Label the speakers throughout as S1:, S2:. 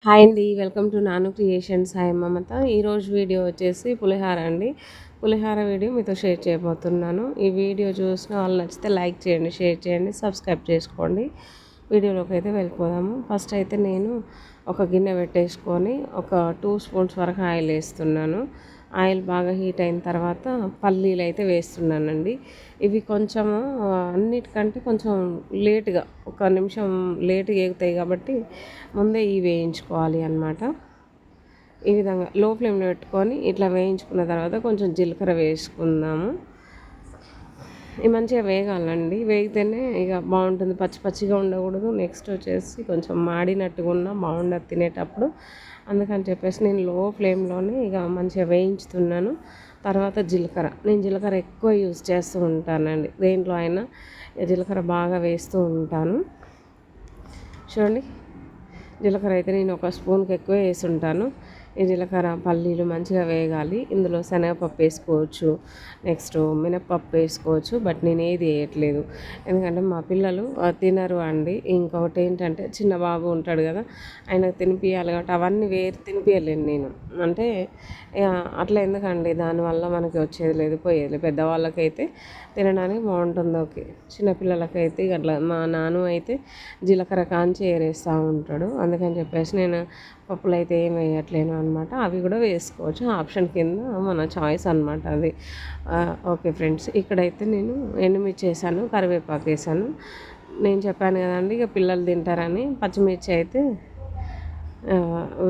S1: Hi అండి. Welcome to నాను creations. Hi మమత. ఈరోజు వీడియో వచ్చేసి పులిహార అండి. పులిహార వీడియో మీతో షేర్ చేయబోతున్నాను. ఈ వీడియో చూసిన వాళ్ళు నచ్చితే లైక్ చేయండి, షేర్ చేయండి, సబ్స్క్రైబ్ చేసుకోండి. వీడియోలోకి అయితే వెళ్ళిపోదాము. ఫస్ట్ అయితే నేను ఒక గిన్నె పెట్టేసుకొని ఒక 2 స్పూన్స్ వరకు ఆయిల్ వేస్తున్నాను. ఆయిల్ బాగా హీట్ అయిన తర్వాత పల్లీలు అయితే వేస్తున్నానండి. ఇవి కొంచెము అన్నిటికంటే కొంచెం లేట్గా ఒక నిమిషం లేట్గా ఎగుతాయి కాబట్టి ముందే ఇవి వేయించుకోవాలి అన్నమాట. ఈ విధంగా లో ఫ్లేమ్లో పెట్టుకొని ఇట్లా వేయించుకున్న తర్వాత కొంచెం జీలకర్ర వేసుకుందాము. ఇవి మంచిగా వేగాలండి. వేగితేనే ఇక బాగుంటుంది. పచ్చి పచ్చిగా ఉండకూడదు. నెక్స్ట్ వచ్చేసి కొంచెం మాడినట్టుగా ఉన్నా బాగుండదు తినేటప్పుడు. అందుకని చెప్పేసి నేను లో ఫ్లేమ్లోనే ఇక మంచిగా వేయించుతున్నాను. తర్వాత నేను జీలకర్ర ఎక్కువ యూజ్ చేస్తూ ఉంటానండి. దేంట్లో అయినా జీలకర్ర బాగా వేస్తూ ఉంటాను. చూడండి, జీలకర్ర అయితే నేను ఒక స్పూన్కి ఎక్కువ వేసి ఉంటాను. ఈ జీలకర్ర పల్లీలు మంచిగా వేగాలి. ఇందులో శనగపప్పు వేసుకోవచ్చు, నెక్స్ట్ మినప్పప్పు వేసుకోవచ్చు. బట్ నేను ఏది వేయట్లేదు, ఎందుకంటే మా పిల్లలు తినరు అండి. ఇంకొకటి ఏంటంటే చిన్న బాబు ఉంటాడు కదా, ఆయనకు తినిపించాలి కాబట్టి అవన్నీ వేరు తినిపించలేను నేను. అంటే అట్లా ఎందుకండి, దానివల్ల మనకి వచ్చేది లేదు, పోయేది లేదు. పెద్దవాళ్ళకైతే తినడానికి బాగుంటుంది. ఓకే, చిన్నపిల్లలకైతే అట్లా మా నాన్న అయితే జీలకర్ర కాంచి ఏరేస్తూ ఉంటాడు. అందుకని చెప్పేసి నేను పప్పులు అయితే ఏం వేయట్లేను అనమాట. అవి కూడా వేసుకోవచ్చు, ఆప్షన్ కింద మన చాయిస్ అనమాట అది. ఓకే ఫ్రెండ్స్, ఇక్కడైతే నేను ఎండుమిర్చి వేసాను, కరివేపాకు వేసాను. నేను చెప్పాను కదండి ఇక పిల్లలు తింటారని. పచ్చిమిర్చి అయితే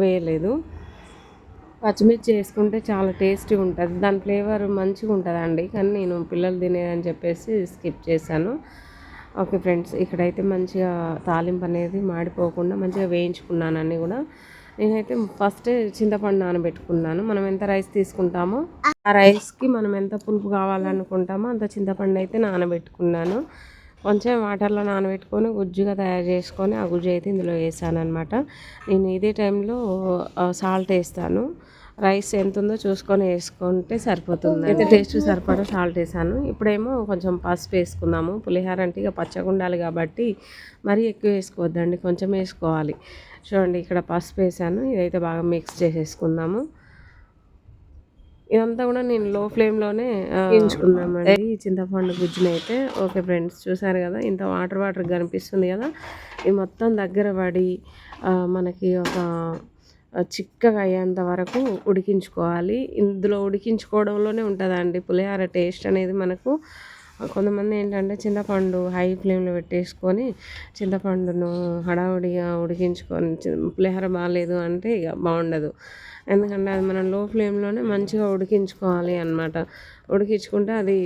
S1: వేయలేదు. పచ్చిమిర్చి వేసుకుంటే చాలా టేస్టీ ఉంటుంది, దాని ఫ్లేవర్ మంచిగా ఉంటుందండి. కానీ నేను పిల్లలు తినేదని చెప్పేసి స్కిప్ చేశాను. ఓకే ఫ్రెండ్స్, ఇక్కడైతే మంచిగా తాలింపు అనేది మాడిపోకుండా మంచిగా వేయించుకున్నాను అన్నీ కూడా. నేనైతే ఫస్ట్ చింతపండు నానబెట్టుకున్నాను. మనం ఎంత రైస్ తీసుకుంటామో ఆ రైస్కి మనం ఎంత పులుపు కావాలనుకుంటామో అంత చింతపండు అయితే నానబెట్టుకున్నాను. కొంచెం వాటర్లో నానబెట్టుకొని గుజ్జుగా తయారు చేసుకొని ఆ గుజ్జు అయితే ఇందులో వేసాను అనమాట. నేను ఇదే టైంలో సాల్ట్ వేస్తాను. రైస్ ఎంత ఉందో చూసుకొని వేసుకుంటే సరిపోతుంది. అయితే టేస్ట్ సరిపడా సాల్ట్ వేసాను. ఇప్పుడేమో కొంచెం పసుపు వేసుకుందాము. పులిహోర అంటే ఇక పచ్చగా ఉండాలి కాబట్టి మరీ ఎక్కువ వేసుకోవద్దండి, కొంచెం వేసుకోవాలి. చూడండి, ఇక్కడ పసుపు వేసాను. ఇదైతే బాగా మిక్స్ చేసేసుకుందాము. ఇదంతా కూడా నేను లో ఫ్లేమ్లోనే వేయించుకున్నామండి ఈ చింతపండు గుజ్జుని అయితే. ఓకే ఫ్రెండ్స్, చూసారు కదా, ఇంత వాటర్ వాటర్ కనిపిస్తుంది కదా, ఇది మొత్తం దగ్గర పడి మనకి ఒక చిక్కగా అయ్యేంత వరకు ఉడికించుకోవాలి. ఇందులో ఉడికించుకోవడంలోనే ఉంటుందండి పులిహోర టేస్ట్ అనేది మనకు. కొంతమంది ఏంటంటే చింతపండు హై ఫ్లేమ్లో పెట్టేసుకొని చింతపండును హడావుడిగా ఉడికించుకొని పులిహోర బాగాలేదు అంటే ఇక బాగుండదు. ఎందుకంటే అది మనం లో ఫ్లేమ్లోనే మంచిగా ఉడికించుకోవాలి అన్నమాట. ఉడికించుకుంటే అది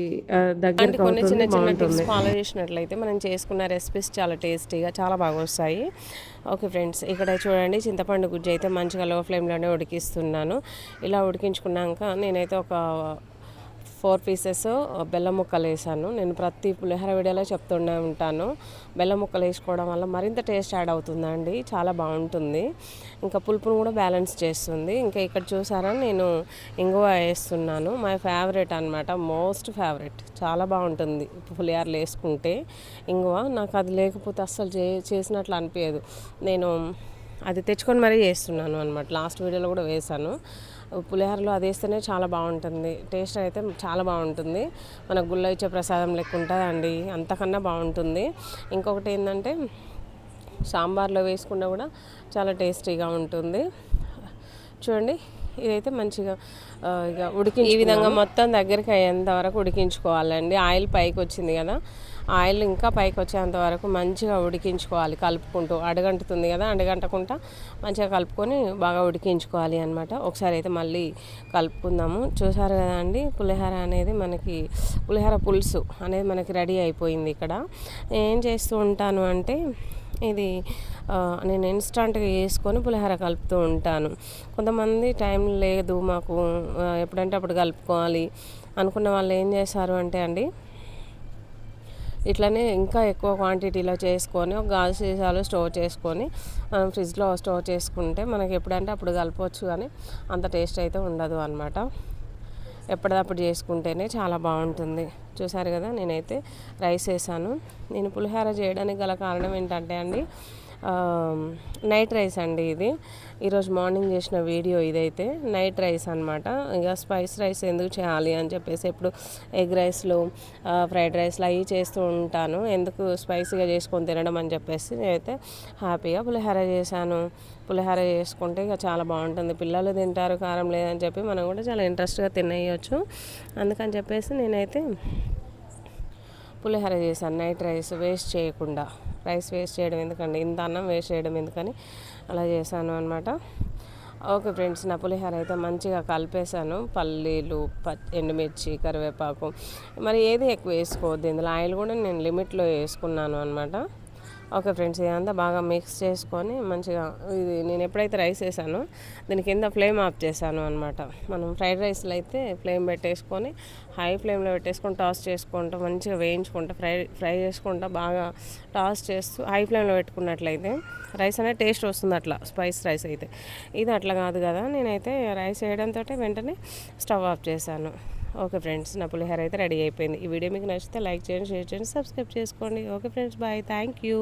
S1: దగ్గరికి కొన్ని చిన్న చిన్న టిప్స్ ఫాలో చేసినట్లయితే మనం చేసుకున్న రెసిపీస్ చాలా టేస్టీగా చాలా బాగా వస్తాయి. ఓకే ఫ్రెండ్స్, ఇక్కడ చూడండి, చింతపండు గుజ్జు అయితే మంచిగా లో ఫ్లేమ్లోనే ఉడికిస్తున్నాను. ఇలా ఉడికించుకున్నాక నేనైతే ఒక 4 పీసెస్ బెల్లం ముక్కలు వేసాను. నేను ప్రతి పులిహోర వీడియోలో చెప్తూనే ఉంటాను, బెల్లం ముక్కలు వేసుకోవడం వల్ల మరింత టేస్ట్ యాడ్ అవుతుందండి, చాలా బాగుంటుంది. ఇంకా పులుపును కూడా బ్యాలెన్స్ చేస్తుంది. ఇంకా ఇక్కడ చూసారా, నేను ఇంగువ వేస్తున్నాను. మై ఫేవరెట్ అనమాట, మోస్ట్ ఫేవరెట్. చాలా బాగుంటుంది పులిహోరలు వేసుకుంటే ఇంగువ. నాకు అది లేకపోతే అస్సలు చేసినట్లు అనిపించదు. నేను అది తెచ్చుకొని మరీ చేస్తున్నాను అనమాట. లాస్ట్ వీడియోలో కూడా వేసాను. పులిహోరలో అది వేస్తేనే చాలా బాగుంటుంది, టేస్ట్ అయితే చాలా బాగుంటుంది. మన గుళ్ళో ఇచ్చే ప్రసాదం లెక్క ఉంటుందండి, అంతకన్నా బాగుంటుంది. ఇంకొకటి ఏంటంటే సాంబార్లో వేసుకున్నా కూడా చాలా టేస్టీగా ఉంటుంది. చూడండి, ఇదైతే మంచిగా ఇక ఈ విధంగా మొత్తం దగ్గరికి అయ్యేంత వరకు ఉడికించుకోవాలండి. ఆయిల్ పైకి వచ్చింది కదా, ఆయిల్ ఇంకా పైకి వచ్చేంత వరకు మంచిగా ఉడికించుకోవాలి కలుపుకుంటూ. అడగంటుతుంది కదా, అడగంటకుండా మంచిగా కలుపుకొని బాగా ఉడికించుకోవాలి అనమాట. ఒకసారి అయితే మళ్ళీ కలుపుకుందాము. చూసారు కదా అండి, పులిహోర అనేది మనకి, పులిహోర పులుసు అనేది మనకి రెడీ అయిపోయింది. ఇక్కడ ఏం చేస్తూ ఉంటాను అంటే ఇది నేను ఇన్స్టంట్గా వేసుకొని పులిహోర కలుపుతూ ఉంటాను. కొంతమంది టైం లేదు మాకు, ఎప్పుడంటే అప్పుడు కలుపుకోవాలి అనుకున్న వాళ్ళు ఏం చేస్తారు అంటే అండి, ఇట్లనే ఇంకా ఎక్కువ క్వాంటిటీలో చేసుకొని ఒక గాజు సీసాలో స్టోర్ చేసుకొని మనం ఫ్రిడ్జ్లో స్టోర్ చేసుకుంటే మనకి ఎప్పుడంటే అప్పుడు కలపవచ్చు, కానీ అంత టేస్ట్ అయితే ఉండదు అనమాట. ఎప్పటిదప్పుడు చేసుకుంటేనే చాలా బాగుంటుంది. చూసారు కదా, నేనైతే రైస్ వేసాను. నేను పులిహోర చేయడానికి గల కారణం ఏంటంటే అండి, నైట్ రైస్ అండి ఇది. ఈరోజు మార్నింగ్ చేసిన వీడియో ఇదైతే నైట్ రైస్ అనమాట. ఇక స్పైస్ రైస్ ఎందుకు చేయాలి అని చెప్పేసి ఎప్పుడు ఎగ్ రైస్లు ఫ్రైడ్ రైస్లు అవి చేస్తూ ఉంటాను, ఎందుకు స్పైసీగా చేసుకొని తినడం అని చెప్పేసి నేనైతే హ్యాపీగా పులిహోర చేశాను. పులిహోర చేసుకుంటే ఇక చాలా బాగుంటుంది, పిల్లలు తింటారు, కారం లేదని చెప్పి మనం కూడా చాలా ఇంట్రెస్ట్గా తినేయచ్చు. అందుకని చెప్పేసి నేనైతే పులిహోర చేశాను నైట్ రైస్ వేస్ట్ చేయకుండా. రైస్ వేస్ట్ చేయడం ఎందుకండి, ఇంత అన్నం వేస్ట్ చేయడం ఎందుకని అలా చేశాను అనమాట. ఓకే ఫ్రెండ్స్, నా పులిహోర అయితే మంచిగా కలిపేశాను. పల్లీలు, ఎండుమిర్చి, కరివేపాకు, మరి ఏది ఎక్కువ వేసుకోవద్దు ఇందులో, ఆయిల్ కూడా నేను లిమిట్లో వేసుకున్నాను అనమాట. ఓకే ఫ్రెండ్స్, ఇదంతా బాగా మిక్స్ చేసుకొని మంచిగా ఇది నేను ఎప్పుడైతే రైస్ వేసానో దీని కింద ఫ్లేమ్ ఆఫ్ చేశాను అనమాట. మనం ఫ్రైడ్ రైస్లో అయితే ఫ్లేమ్ పెట్టేసుకొని హై ఫ్లేమ్లో పెట్టేసుకొని టాస్ చేసుకుంటూ మంచిగా వేయించుకుంటా ఫ్రై చేసుకుంటా బాగా టాస్ చేస్తూ హై ఫ్లేమ్లో పెట్టుకున్నట్లయితే రైస్ అనేది టేస్ట్ వస్తుంది అట్లా, స్పైస్ రైస్ అయితే. ఇది అట్లా కాదు కదా, నేనైతే రైస్ వేయడంతో వెంటనే స్టవ్ ఆఫ్ చేశాను. ఓకే ఫ్రెండ్స్, నా పులిహోర అయితే రెడీ అయిపోయింది. ఈ వీడియో మీకు నచ్చితే లైక్ చేయండి, షేర్ చేయండి, సబ్స్క్రైబ్ చేసుకోండి. Okay friends, bye, thank you.